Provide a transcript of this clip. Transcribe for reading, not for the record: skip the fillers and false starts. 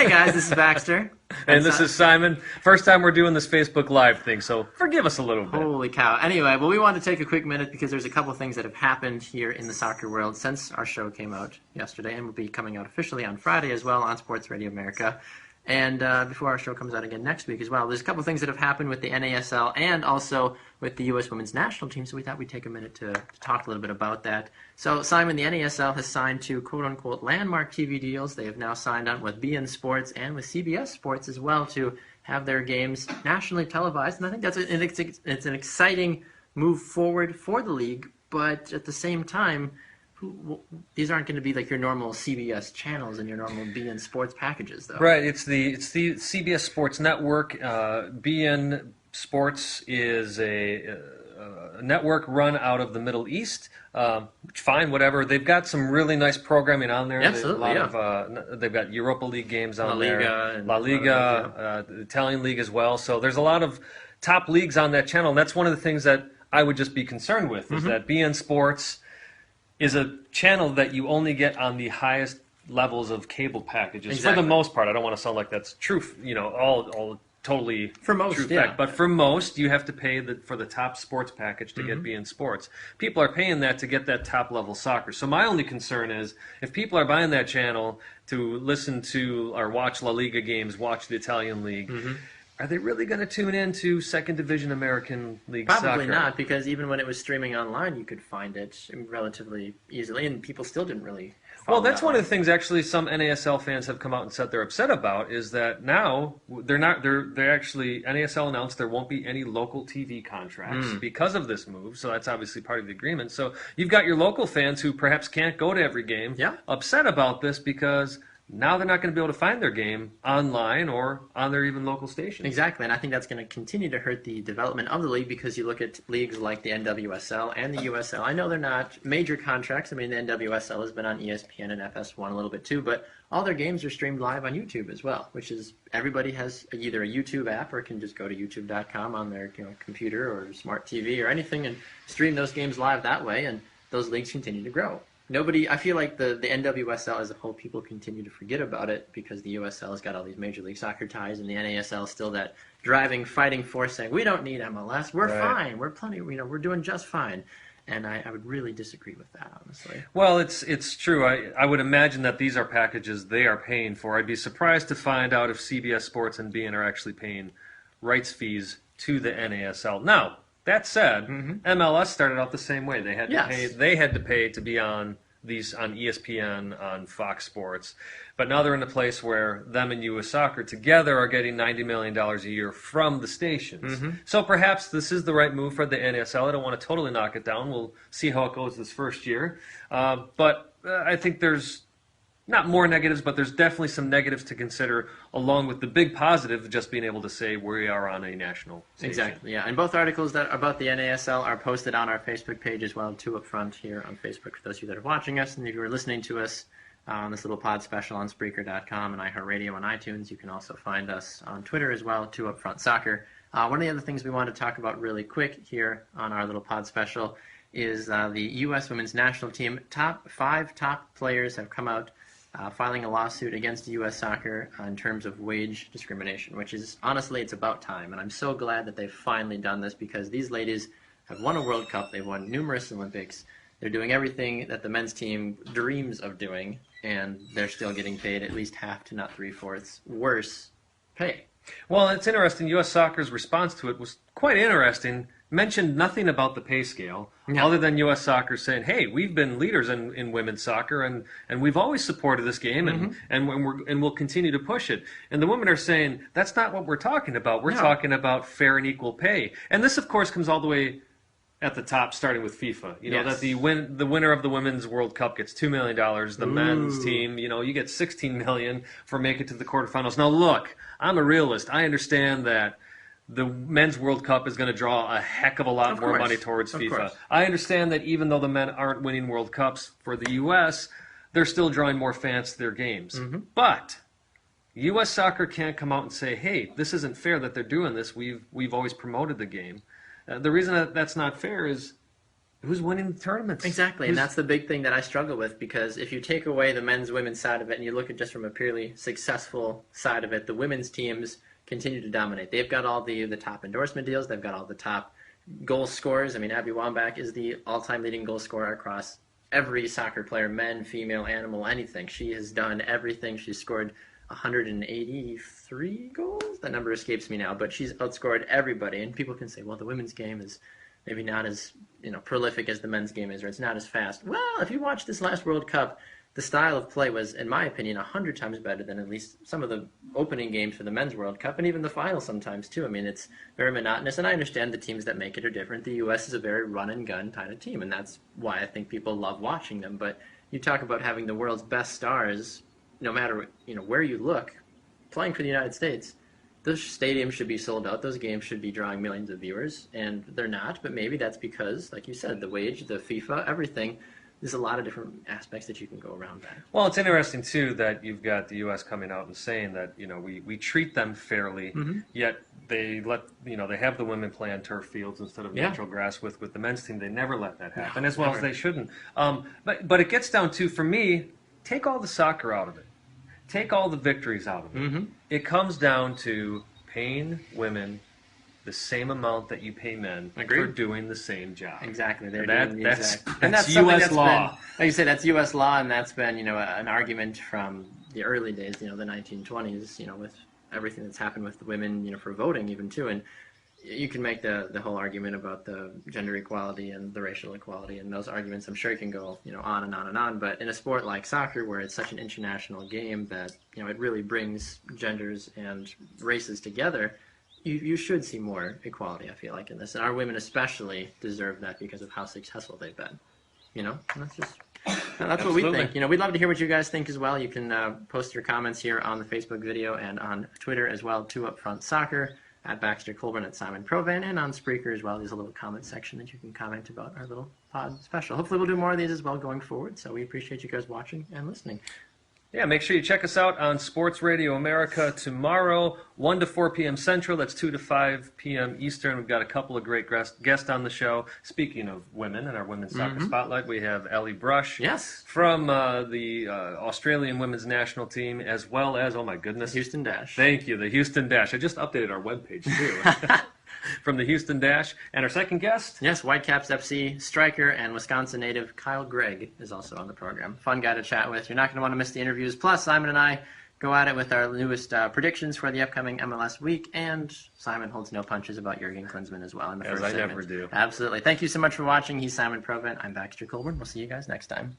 Hey guys, this is Baxter. And this is Simon. First time we're doing this Facebook Live thing, so forgive us a little bit. Holy cow. Anyway, well, we wanted to take a quick minute because there's a couple things that have happened here in the soccer world since our show came out yesterday and will be coming out officially on Friday as well on Sports Radio America. And before our show comes out again next week as well, there's a couple things that have happened with the NASL and also with the U.S. Women's National Team, so we thought we'd take a minute to talk a little bit about that. So, Simon, the NASL has signed two quote-unquote landmark TV deals. They have now signed on with beIN Sports and with CBS Sports as well to have their games nationally televised, and I think that's it's an exciting move forward for the league, but at the same time, these aren't going to be like your normal CBS channels and your normal beIN Sports packages, though. Right. It's the CBS Sports Network. beIN Sports is a network run out of the Middle East. Fine, whatever. They've got some really nice programming on there. Absolutely, They've got Europa League games on there. La Liga, the Italian League as well. So there's a lot of top leagues on that channel. And that's one of the things that I would just be concerned with is that beIN Sports is a channel that you only get on the highest levels of cable packages. Exactly. For the most part. I don't want to sound like that's true, all totally for most, true fact. But for most, you have to pay for the top sports package to get beIN Sports. People are paying that to get that top level soccer. So my only concern is if people are buying that channel to listen to or watch La Liga games, watch the Italian League, are they really going to tune into Second Division American League soccer? Probably not, because even when it was streaming online, you could find it relatively easily, and people still didn't really follow. Well, that's one of the things actually some NASL fans have come out and said they're upset about is that now they're actually NASL announced there won't be any local TV contracts because of this move. So that's obviously part of the agreement. So you've got your local fans who perhaps can't go to every game upset about this because now they're not going to be able to find their game online or on their even local stations. Exactly, and I think that's going to continue to hurt the development of the league because you look at leagues like the NWSL and the USL. I know they're not major contracts. I mean, the NWSL has been on ESPN and FS1 a little bit too, but all their games are streamed live on YouTube as well, which is everybody has either a YouTube app or can just go to youtube.com on their computer or smart TV or anything and stream those games live that way, and those leagues continue to grow. I feel like the NWSL as a whole, people continue to forget about it because the USL has got all these Major League Soccer ties, and the NASL is still that driving, fighting force saying, we don't need MLS, we're fine, we're plenty, we're doing just fine. And I would really disagree with that, honestly. Well, it's true. I would imagine that these are packages they are paying for. I'd be surprised to find out if CBS Sports and beIN are actually paying rights fees to the NASL. Now, that said, MLS started out the same way. They had to pay. They had to pay to be on ESPN, on Fox Sports, but now they're in a place where them and U.S. Soccer together are getting $90 million a year from the stations. So perhaps this is the right move for the NASL. I don't want to totally knock it down. We'll see how it goes this first year, but I think there's not more negatives, but there's definitely some negatives to consider, along with the big positive of just being able to say we are on a national station. Exactly, yeah. And both articles that about the NASL are posted on our Facebook page as well, too, up front here on Facebook for those of you that are watching us. And if you are listening to us on this little pod special on Spreaker.com and iHeartRadio on iTunes, you can also find us on Twitter as well, too, Up Front Soccer. One of the other things we wanted to talk about really quick here on our little pod special is the U.S. Women's National Team. Five top players have come out filing a lawsuit against U.S. Soccer in terms of wage discrimination, which is, honestly, it's about time. And I'm so glad that they've finally done this because these ladies have won a World Cup. They've won numerous Olympics. They're doing everything that the men's team dreams of doing, and they're still getting paid at least half to not three-fourths worse pay. Well, it's interesting. U.S. Soccer's response to it was quite interesting. Mentioned nothing about the pay scale, other than U.S. Soccer saying, hey, we've been leaders in women's soccer, and we've always supported this game, and we'll continue to push it. And the women are saying, that's not what we're talking about. We're talking about fair and equal pay. And this, of course, comes all the way at the top, starting with FIFA. You know, that the winner of the Women's World Cup gets $2 million. The men's team, you get $16 million for making it to the quarterfinals. Now, look, I'm a realist. I understand that the Men's World Cup is going to draw a heck of a lot more money towards FIFA. I understand that even though the men aren't winning World Cups for the U.S., they're still drawing more fans to their games. But U.S. Soccer can't come out and say, hey, this isn't fair that they're doing this. We've always promoted the game. The reason that that's not fair is Who's winning the tournaments? Exactly, and that's the big thing that I struggle with, because if you take away the men's-women's side of it and you look at just from a purely successful side of it, the women's teams continue to dominate. They've got all the top endorsement deals. They've got all the top goal scorers. I mean, Abby Wambach is the all-time leading goal scorer across every soccer player, men, female, animal, anything. She has done everything. She's scored 183 goals. That number escapes me now, but she's outscored everybody. And people can say, well, the women's game is maybe not as prolific as the men's game is, or it's not as fast. Well, if you watch this last World Cup, the style of play was, in my opinion, 100 times better than at least some of the opening games for the men's World Cup, and even the final sometimes too. I mean, it's very monotonous, and I understand the teams that make it are different. The U.S. is a very run-and-gun kind of team, and that's why I think people love watching them. But you talk about having the world's best stars, no matter where you look, playing for the United States. Those stadiums should be sold out. Those games should be drawing millions of viewers, and they're not. But maybe that's because, like you said, the wage, the FIFA, everything. There's a lot of different aspects that you can go around that. Well, it's interesting too that you've got the U.S. coming out and saying that we treat them fairly, yet they they have the women play on turf fields instead of natural grass with the men's team. They never let that happen, as well as they shouldn't. But it gets down to, for me, take all the soccer out of it. Take all the victories out of it. It comes down to paying women the same amount that you pay men for doing the same job. Exactly. That's U.S. law. Like you said, that's U.S. law, and that's been an argument from the early days, the 1920s, with everything that's happened with the women, for voting even too. And you can make the whole argument about the gender equality and the racial equality, and those arguments, I'm sure you can go, on and on and on. But in a sport like soccer, where it's such an international game that, it really brings genders and races together, you should see more equality, I feel like, in this. And our women especially deserve that because of how successful they've been. And that's what we think. We'd love to hear what you guys think as well. You can post your comments here on the Facebook video and on Twitter as well, to Upfront Soccer, at Baxter Colburn, at Simon Provan, and on Spreaker as well. There's a little comment section that you can comment about our little pod special. Hopefully we'll do more of these as well going forward, so we appreciate you guys watching and listening. Yeah, make sure you check us out on Sports Radio America tomorrow, 1 to 4 p.m. Central. That's 2 to 5 p.m. Eastern. We've got a couple of great guests on the show. Speaking of women and our Women's Soccer Spotlight, we have Ellie Brush from the Australian Women's National Team, as well as, oh my goodness, the Houston Dash. Thank you, the Houston Dash. I just updated our webpage, too. From the Houston Dash. And our second guest? Yes, Whitecaps FC striker and Wisconsin native Kyle Gregg is also on the program. Fun guy to chat with. You're not going to want to miss the interviews. Plus, Simon and I go at it with our newest predictions for the upcoming MLS week, and Simon holds no punches about Jurgen Klinsmann as well in the first segment. Never do. Absolutely. Thank you so much for watching. He's Simon Provan. I'm Baxter Colburn. We'll see you guys next time.